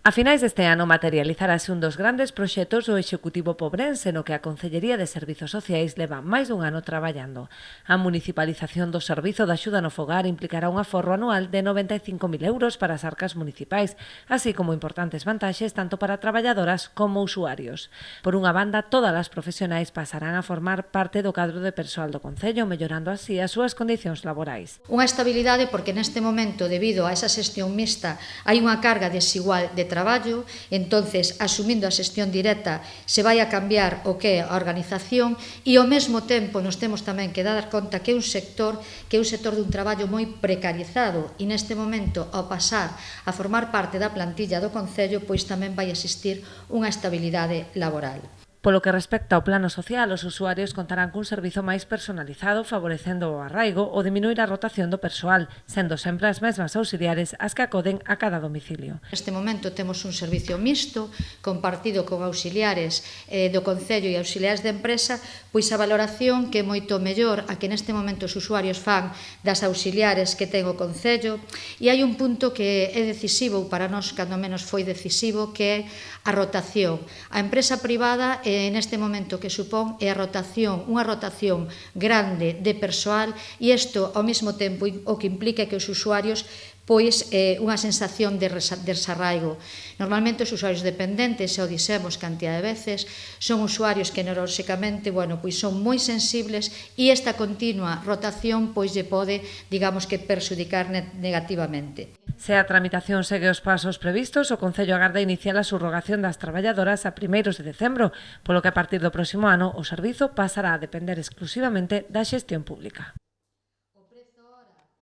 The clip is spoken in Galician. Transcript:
A finais deste ano materializarase un dos grandes proxectos do Executivo pobrense no que a Concellería de Servizos Sociais leva máis dun ano traballando. A municipalización do Servizo de Axuda no Fogar implicará un aforro anual de 95.000 euros para as arcas municipais, así como importantes vantaxes tanto para traballadoras como usuarios. Por unha banda, todas as profesionais pasarán a formar parte do cadro de persoal do Concello, mellorando así as súas condicións laborais. Unha estabilidade porque neste momento, debido a esa xestión mixta, hai unha carga desigual de traballo, entonces, asumindo a xestión directa, se vai a cambiar o que é a organización e ao mesmo tempo nos temos tamén que dar conta que é un sector dun traballo moi precarizado e neste momento, ao pasar a formar parte da plantilla do Concello, pois tamén vai existir unha estabilidade laboral. Polo que respecta ao plano social, os usuarios contarán cun servizo máis personalizado, favorecendo o arraigo ou diminuir a rotación do persoal, sendo sempre as mesmas auxiliares as que acoden a cada domicilio. Neste momento temos un servicio mixto, compartido con auxiliares do Concello e auxiliares de empresa, pois a valoración que é moito mellor a que neste momento os usuarios fan das auxiliares que ten o Concello, e hai un punto que é decisivo, para nós cando menos foi decisivo, que é a rotación. A empresa privada neste momento que supón é a rotación, unha rotación grande de persoal e isto ao mesmo tempo o que implica que os usuarios pois unha sensación de desarraigo. Normalmente os usuarios dependentes, xa o dixemos cantidad de veces, son usuarios que neurolóxicamente, pois son moi sensibles e esta continua rotación pois lle pode, digamos que, perxudicar negativamente. Se a tramitación segue os pasos previstos, o Concello agarda iniciar a subrogación das traballadoras a 1 de decembro, polo que a partir do próximo ano o servizo pasará a depender exclusivamente da xestión pública.